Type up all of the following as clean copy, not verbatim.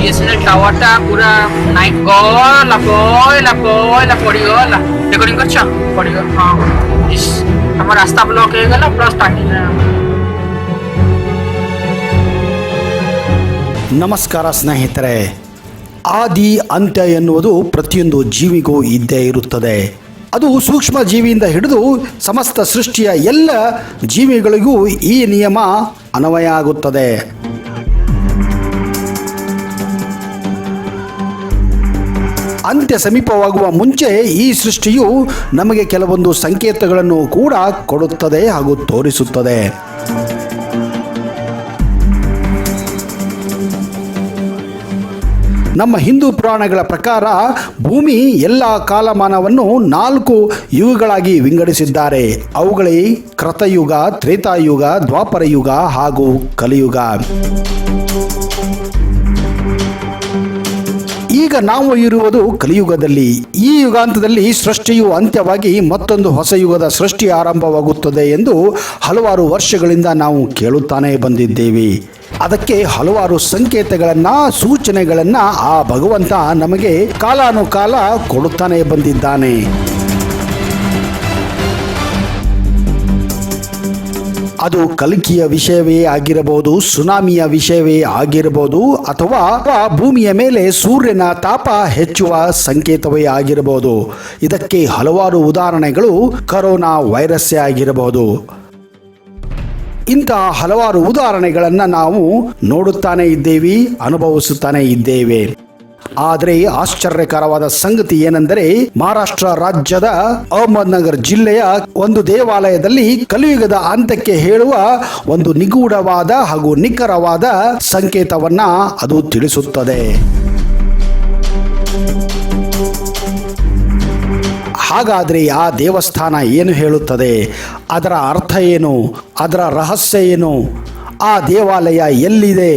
el tower টা পুরা night গলা পড়িগলা রেকর্ডিং করছ পড়িগল হ্যাঁ ইস আমার রাস্তা ব্লক হয়ে গেল প্লাস টাইম ನಮಸ್ಕಾರ ಸ್ನೇಹಿತರೆ. ಆದಿ ಅಂತ್ಯ ಎನ್ನುವುದು ಪ್ರತಿಯೊಂದು ಜೀವಿಗೂ ಇದ್ದೇ ಇರುತ್ತದೆ. ಅದು ಸೂಕ್ಷ್ಮ ಜೀವಿಯಿಂದ ಹಿಡಿದು ಸಮಸ್ತ ಸೃಷ್ಟಿಯ ಎಲ್ಲ ಜೀವಿಗಳಿಗೂ ಈ ನಿಯಮ ಅನ್ವಯ ಆಗುತ್ತದೆ. ಅಂತ್ಯ ಸಮೀಪವಾಗುವ ಮುಂಚೆ ಈ ಸೃಷ್ಟಿಯು ನಮಗೆ ಕೆಲವೊಂದು ಸಂಕೇತಗಳನ್ನು ಕೂಡ ಕೊಡುತ್ತದೆ ಹಾಗೂ ತೋರಿಸುತ್ತದೆ. ನಮ್ಮ ಹಿಂದೂ ಪುರಾಣಗಳ ಪ್ರಕಾರ ಭೂಮಿ ಎಲ್ಲ ಕಾಲಮಾನವನ್ನು 4 ಯುಗಗಳಾಗಿ ವಿಂಗಡಿಸಿದ್ದಾರೆ. ಅವುಗಳೇ ಕೃತಯುಗ, ತ್ರೇತಾಯುಗ, ದ್ವಾಪರ ಯುಗ ಹಾಗೂ ಕಲಿಯುಗ. ಈಗ ನಾವು ಇರುವುದು ಕಲಿಯುಗದಲ್ಲಿ. ಈ ಯುಗಾಂತದಲ್ಲಿ ಸೃಷ್ಟಿಯು ಅಂತ್ಯವಾಗಿ ಮತ್ತೊಂದು ಹೊಸ ಯುಗದ ಸೃಷ್ಟಿ ಆರಂಭವಾಗುತ್ತದೆ ಎಂದು ಹಲವಾರು ವರ್ಷಗಳಿಂದ ನಾವು ಕೇಳುತ್ತಾನೆ ಬಂದಿದ್ದೇವೆ. ಅದಕ್ಕೆ ಹಲವಾರು ಸಂಕೇತಗಳನ್ನು, ಸೂಚನೆಗಳನ್ನು ಆ ಭಗವಂತ ನಮಗೆ ಕಾಲಾನುಕಾಲ ಕೊಡುತ್ತಾನೆ ಬಂದಿದ್ದಾನೆ. ಅದು ಕಲ್ಕಿಯ ವಿಷಯವೇ ಆಗಿರಬಹುದು, ಸುನಾಮಿಯ ವಿಷಯವೇ ಆಗಿರಬಹುದು, ಅಥವಾ ಭೂಮಿಯ ಮೇಲೆ ಸೂರ್ಯನ ತಾಪ ಹೆಚ್ಚುವ ಸಂಕೇತವೇ ಆಗಿರಬಹುದು. ಇದಕ್ಕೆ ಹಲವಾರು ಉದಾಹರಣೆಗಳು ಕರೋನಾ ವೈರಸ್ಸೇ ಆಗಿರಬಹುದು. ಇಂತಹ ಹಲವಾರು ಉದಾಹರಣೆಗಳನ್ನು ನಾವು ನೋಡುತ್ತಾನೆ ಇದ್ದೇವೆ, ಅನುಭವಿಸುತ್ತಾನೆ ಇದ್ದೇವೆ. ಆದರೆ ಆಶ್ಚರ್ಯಕರವಾದ ಸಂಗತಿ ಏನೆಂದರೆ, ಮಹಾರಾಷ್ಟ್ರ ರಾಜ್ಯದ ಅಹಮದ್ನಗರ್ ಜಿಲ್ಲೆಯ ಒಂದು ದೇವಾಲಯದಲ್ಲಿ ಕಲಿಯುಗದ ಅಂತ್ಯಕ್ಕೆ ಹೇಳುವ ಒಂದು ನಿಗೂಢವಾದ ಹಾಗೂ ನಿಖರವಾದ ಸಂಕೇತವನ್ನ ಅದು ತಿಳಿಸುತ್ತದೆ. ಹಾಗಾದರೆ ಆ ದೇವಸ್ಥಾನ ಏನು ಹೇಳುತ್ತದೆ? ಅದರ ಅರ್ಥ ಏನು? ಅದರ ರಹಸ್ಯ ಏನು? ಆ ದೇವಾಲಯ ಎಲ್ಲಿದೆ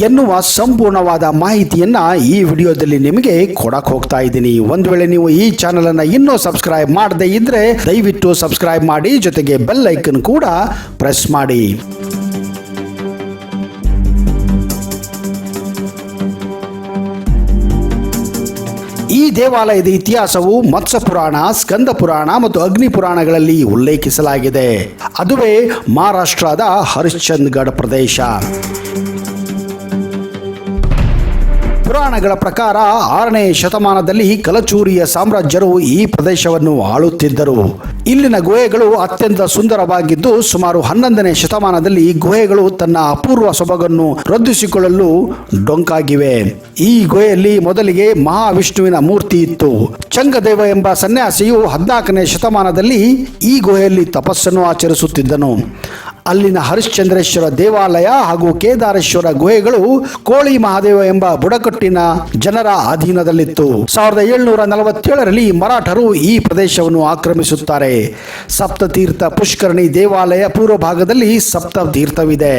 ಎನ್ನುವ ಸಂಪೂರ್ಣವಾದ ಮಾಹಿತಿಯನ್ನು ಈ ವಿಡಿಯೋದಲ್ಲಿ ನಿಮಗೆ ಕೊಡಕ್ಕೆ ಹೋಗ್ತಾ ಇದ್ದೀನಿ. ಒಂದು ವೇಳೆ ನೀವು ಈ ಚಾನಲನ್ನು ಇನ್ನೂ ಸಬ್ಸ್ಕ್ರೈಬ್ ಮಾಡದೇ ಇದ್ದರೆ ದಯವಿಟ್ಟು ಸಬ್ಸ್ಕ್ರೈಬ್ ಮಾಡಿ, ಜೊತೆಗೆ ಬೆಲ್ ಐಕನ್ ಕೂಡ ಪ್ರೆಸ್ ಮಾಡಿ. ಈ ದೇವಾಲಯದ ಇತಿಹಾಸವು ಮತ್ಸ್ಯ ಪುರಾಣ, ಸ್ಕಂದ ಪುರಾಣ ಮತ್ತು ಅಗ್ನಿ ಪುರಾಣಗಳಲ್ಲಿ ಉಲ್ಲೇಖಿಸಲಾಗಿದೆ. ಅದುವೇ ಮಹಾರಾಷ್ಟ್ರದ ಹರಿಶ್ಚಂದ್ಗಢ ಪ್ರದೇಶ. ಪುರಾಣಗಳ ಪ್ರಕಾರ 6ನೇ ಶತಮಾನದಲ್ಲಿ ಕಲಚೂರಿಯ ಸಾಮ್ರಾಜ್ಯರು ಈ ಪ್ರದೇಶವನ್ನು ಆಳುತ್ತಿದ್ದರು. ಇಲ್ಲಿನ ಗುಹೆಗಳು ಅತ್ಯಂತ ಸುಂದರವಾಗಿದ್ದು, ಸುಮಾರು 11ನೇ ಶತಮಾನದಲ್ಲಿ ಗುಹೆಗಳು ತನ್ನ ಅಪೂರ್ವ ಸೊಬಗನ್ನು ವೃದ್ಧಿಸಿಕೊಳ್ಳಲು ಡೊಂಕಾಗಿವೆ. ಈ ಗುಹೆಯಲ್ಲಿ ಮೊದಲಿಗೆ ಮಹಾವಿಷ್ಣುವಿನ ಮೂರ್ತಿ ಇತ್ತು. ಚಂಗದೇವ ಎಂಬ ಸನ್ಯಾಸಿಯು 14ನೇ ಶತಮಾನದಲ್ಲಿ ಈ ಗುಹೆಯಲ್ಲಿ ತಪಸ್ಸನ್ನು ಆಚರಿಸುತ್ತಿದ್ದನು. ಅಲ್ಲಿನ ಹರಿಶ್ಚಂದ್ರೇಶ್ವರ ದೇವಾಲಯ ಹಾಗೂ ಕೇದಾರೇಶ್ವರ ಗುಹೆಗಳು ಕೋಳಿ ಮಹಾದೇವ ಎಂಬ ಬುಡಕಟ್ಟಿನ ಜನರ ಅಧೀನದಲ್ಲಿತ್ತು. 1747ರಲ್ಲಿ ಮರಾಠರು ಈ ಪ್ರದೇಶವನ್ನು ಆಕ್ರಮಿಸುತ್ತಾರೆ. ಸಪ್ತತೀರ್ಥ ಪುಷ್ಕರಣಿ ದೇವಾಲಯ ಪೂರ್ವ ಭಾಗದಲ್ಲಿ ಸಪ್ತ ತೀರ್ಥವಿದೆ.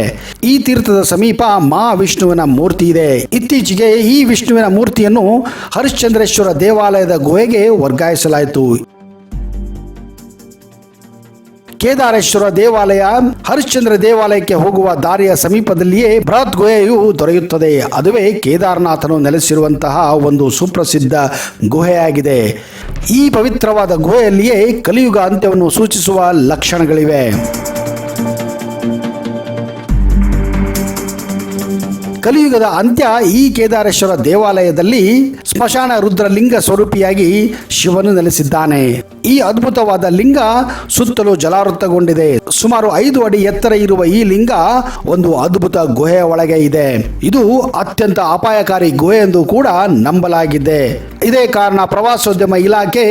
ಈ ತೀರ್ಥದ ಸಮೀಪ ಮಹಾವಿಷ್ಣುವಿನ ಮೂರ್ತಿ ಇದೆ. ಇತ್ತೀಚೆಗೆ ಈ ವಿಷ್ಣುವಿನ ಮೂರ್ತಿಯನ್ನು ಹರಿಶ್ಚಂದ್ರೇಶ್ವರ ದೇವಾಲಯದ ಗುಹೆಗೆ ವರ್ಗಾಯಿಸಲಾಯಿತು. ಕೇದಾರೇಶ್ವರ ದೇವಾಲಯ ಹರಿಶ್ಚಂದ್ರ ದೇವಾಲಯಕ್ಕೆ ಹೋಗುವ ದಾರಿಯ ಸಮೀಪದಲ್ಲಿಯೇ ಬೃಹತ್ ಗುಹೆಯು ದೊರೆಯುತ್ತದೆ. ಅದುವೇ ಕೇದಾರನಾಥನು ನೆಲೆಸಿರುವಂತಹ ಒಂದು ಸುಪ್ರಸಿದ್ಧ ಗುಹೆಯಾಗಿದೆ. ಈ ಪವಿತ್ರವಾದ ಗುಹೆಯಲ್ಲಿಯೇ ಕಲಿಯುಗ ಅಂತ್ಯವನ್ನು ಸೂಚಿಸುವ ಲಕ್ಷಣಗಳಿವೆ. ಕಲಿಯುಗದ ಅಂತ್ಯ ಈ ಕೇದಾರೇಶ್ವರ ದೇವಾಲಯದಲ್ಲಿ ಸ್ಮಶಾನ ರುದ್ರಲಿಂಗ ಸ್ವರೂಪಿಯಾಗಿ ಶಿವನು ನೆಲೆಸಿದ್ದಾನೆ. ಈ ಅದ್ಭುತವಾದ ಲಿಂಗ ಸುತ್ತಲೂ ಜಲಾವೃತಗೊಂಡಿದೆ. ಸುಮಾರು 5 ಅಡಿ ಎತ್ತರ ಇರುವ ಈ ಲಿಂಗ ಒಂದು ಅದ್ಭುತ ಗುಹೆಯ ಒಳಗೆ ಇದೆ. ಇದು ಅತ್ಯಂತ ಅಪಾಯಕಾರಿ ಗುಹೆ ಎಂದು ಕೂಡ ನಂಬಲಾಗಿದೆ. ಇದೇ ಕಾರಣ ಪ್ರವಾಸೋದ್ಯಮ ಇಲಾಖೆ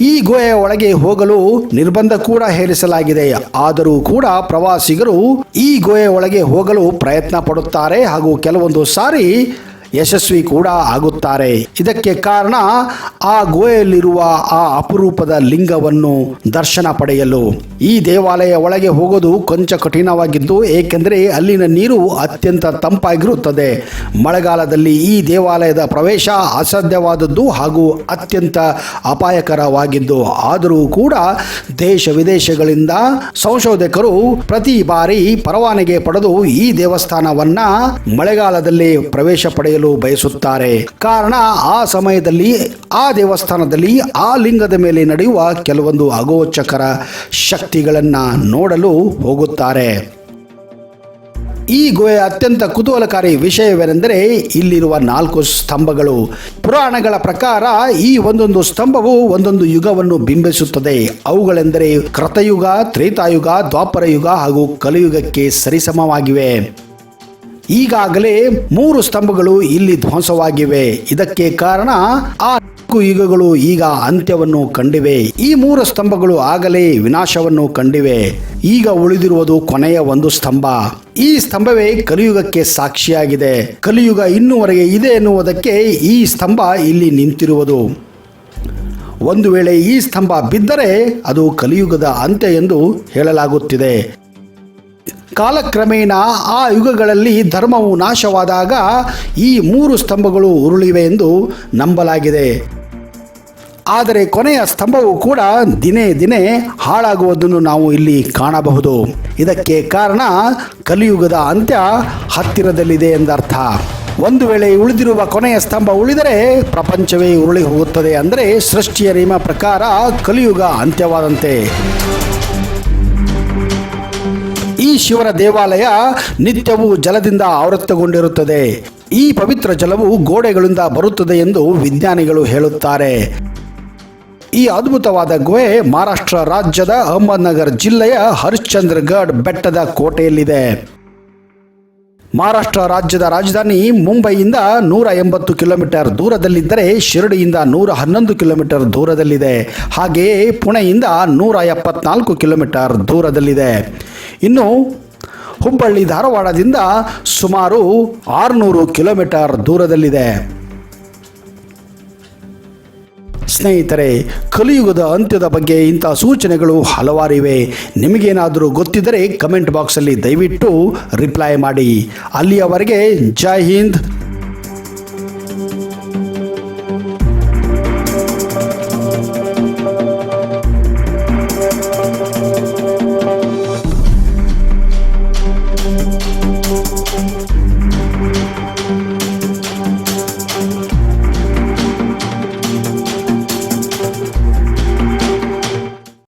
ಈ ಗುಹೆಯ ಒಳಗೆ ಹೋಗಲು ನಿರ್ಬಂಧ ಕೂಡ ಹೇರಿಸಲಾಗಿದೆ. ಆದರೂ ಕೂಡ ಪ್ರವಾಸಿಗರು ಈ ಗುಹೆಯ ಒಳಗೆ ಹೋಗಲು ಪ್ರಯತ್ನ ಪಡುತ್ತಾರೆ ಹಾಗೂ ಕೆಲವೊಂದು ಸಾರಿ ಯಶಸ್ವಿ ಕೂಡ ಆಗುತ್ತಾರೆ. ಇದಕ್ಕೆ ಕಾರಣ ಆ ಗುಹೆಯಲ್ಲಿರುವ ಆ ಅಪರೂಪದ ಲಿಂಗವನ್ನು ದರ್ಶನ ಪಡೆಯಲು. ಈ ದೇವಾಲಯ ಒಳಗೆ ಹೋಗೋದು ಕೊಂಚ ಕಠಿಣವಾಗಿದ್ದು, ಏಕೆಂದರೆ ಅಲ್ಲಿನ ನೀರು ಅತ್ಯಂತ ತಂಪಾಗಿರುತ್ತದೆ. ಮಳೆಗಾಲದಲ್ಲಿ ಈ ದೇವಾಲಯದ ಪ್ರವೇಶ ಅಸಾಧ್ಯವಾದದ್ದು ಹಾಗೂ ಅತ್ಯಂತ ಅಪಾಯಕರವಾಗಿದ್ದು, ಆದರೂ ಕೂಡ ದೇಶ ವಿದೇಶಗಳಿಂದ ಸಂಶೋಧಕರು ಪ್ರತಿ ಬಾರಿ ಪರವಾನಗಿ ಪಡೆದು ಈ ದೇವಸ್ಥಾನವನ್ನ ಮಳೆಗಾಲದಲ್ಲಿ ಪ್ರವೇಶ ಪಡೆಯಲು ಪಡೆಯಲು ಬಯಸುತ್ತಾರೆ. ಕಾರಣ ಆ ಸಮಯದಲ್ಲಿ ಆ ದೇವಸ್ಥಾನದಲ್ಲಿ ಆ ಲಿಂಗದ ಮೇಲೆ ನಡೆಯುವ ಕೆಲವೊಂದು ಅಗೋಚಕರ ಶಕ್ತಿಗಳನ್ನು ನೋಡಲು ಹೋಗುತ್ತಾರೆ. ಈ ಗುಹೆಯ ಅತ್ಯಂತ ಕುತೂಹಲಕಾರಿ ವಿಷಯವೇನೆಂದರೆ ಇಲ್ಲಿರುವ 4 ಸ್ತಂಭಗಳು. ಪುರಾಣಗಳ ಪ್ರಕಾರ ಈ ಒಂದೊಂದು ಸ್ತಂಭವು ಒಂದೊಂದು ಯುಗವನ್ನು ಬಿಂಬಿಸುತ್ತದೆ. ಅವುಗಳೆಂದರೆ ಕೃತಯುಗ, ತ್ರೇತಾಯುಗ, ದ್ವಾಪರ ಯುಗ ಹಾಗೂ ಕಲಿಯುಗಕ್ಕೆ ಸರಿಸಮವಾಗಿವೆ. ಈಗಾಗಲೇ 3 ಸ್ತಂಭಗಳು ಇಲ್ಲಿ ಧ್ವಂಸವಾಗಿವೆ. ಇದಕ್ಕೆ ಕಾರಣ ಆ 4 ಯುಗಗಳು ಈಗ ಅಂತ್ಯವನ್ನು ಕಂಡಿವೆ. ಈ 3 ಸ್ತಂಭಗಳು ಆಗಲೇ ವಿನಾಶವನ್ನು ಕಂಡಿವೆ. ಈಗ ಉಳಿದಿರುವುದು ಕೊನೆಯ ಒಂದು ಸ್ತಂಭ. ಈ ಸ್ತಂಭವೇ ಕಲಿಯುಗಕ್ಕೆ ಸಾಕ್ಷಿಯಾಗಿದೆ. ಕಲಿಯುಗ ಇನ್ನೂವರೆಗೆ ಇದೆ ಎನ್ನುವುದಕ್ಕೆ ಈ ಸ್ತಂಭ ಇಲ್ಲಿ ನಿಂತಿರುವುದು. ಒಂದು ವೇಳೆ ಈ ಸ್ತಂಭ ಬಿದ್ದರೆ ಅದು ಕಲಿಯುಗದ ಅಂತ್ಯ ಎಂದು ಹೇಳಲಾಗುತ್ತಿದೆ. ಕಾಲಕ್ರಮೇಣ ಆ ಯುಗಗಳಲ್ಲಿ ಧರ್ಮವು ನಾಶವಾದಾಗ ಈ 3 ಸ್ತಂಭಗಳು ಉರುಳಿವೆ ಎಂದು ನಂಬಲಾಗಿದೆ. ಆದರೆ ಕೊನೆಯ ಸ್ತಂಭವು ಕೂಡ ದಿನೇ ದಿನೇ ಹಾಳಾಗುವುದನ್ನು ನಾವು ಇಲ್ಲಿ ಕಾಣಬಹುದು. ಇದಕ್ಕೆ ಕಾರಣ ಕಲಿಯುಗದ ಅಂತ್ಯ ಹತ್ತಿರದಲ್ಲಿದೆ ಎಂದರ್ಥ. ಒಂದು ವೇಳೆ ಉಳಿದಿರುವ ಕೊನೆಯ ಸ್ತಂಭ ಉಳಿದರೆ ಪ್ರಪಂಚವೇ ಉರುಳಿ ಹೋಗುತ್ತದೆ. ಅಂದರೆ ಸೃಷ್ಟಿಯ ನಿಯಮ ಪ್ರಕಾರ ಕಲಿಯುಗ ಅಂತ್ಯವಾದಂತೆ. ಈ ಶಿವನ ದೇವಾಲಯ ನಿತ್ಯವೂ ಜಲದಿಂದ ಆವೃತಗೊಂಡಿರುತ್ತದೆ. ಈ ಪವಿತ್ರ ಜಲವು ಗೋಡೆಗಳಿಂದ ಬರುತ್ತದೆ ಎಂದು ವಿಜ್ಞಾನಿಗಳು ಹೇಳುತ್ತಾರೆ. ಈ ಅದ್ಭುತವಾದ ಗುಹೆ ಮಹಾರಾಷ್ಟ್ರ ರಾಜ್ಯದ ಅಹಮದ್ನಗರ್ ಜಿಲ್ಲೆಯ ಹರಿಶ್ಚಂದ್ರಗಢ್ ಬೆಟ್ಟದ ಕೋಟೆಯಲ್ಲಿದೆ. ಮಹಾರಾಷ್ಟ್ರ ರಾಜ್ಯದ ರಾಜಧಾನಿ ಮುಂಬೈಯಿಂದ 180 ಕಿಲೋಮೀಟರ್ ದೂರದಲ್ಲಿದ್ದರೆ ಶಿರಡಿಯಿಂದ 111 ಕಿಲೋಮೀಟರ್ ದೂರದಲ್ಲಿದೆ. ಹಾಗೆಯೇ ಪುಣೆಯಿಂದ 174 ಕಿಲೋಮೀಟರ್ ದೂರದಲ್ಲಿದೆ. ಇನ್ನು ಹುಬ್ಬಳ್ಳಿ ಧಾರವಾಡದಿಂದ ಸುಮಾರು 600 ಕಿಲೋಮೀಟರ್ ದೂರದಲ್ಲಿದೆ. ಸ್ನೇಹಿತರೆ, ಕಲಿಯುಗದ ಅಂತ್ಯದ ಬಗ್ಗೆ ಇಂಥ ಸೂಚನೆಗಳು ಹಲವಾರಿವೆ. ನಿಮಗೇನಾದರೂ ಗೊತ್ತಿದ್ದರೆ ಕಮೆಂಟ್ ಬಾಕ್ಸಲ್ಲಿ ದಯವಿಟ್ಟು ರಿಪ್ಲೈ ಮಾಡಿ. ಅಲ್ಲಿಯವರೆಗೆ ಜೈ ಹಿಂದ್.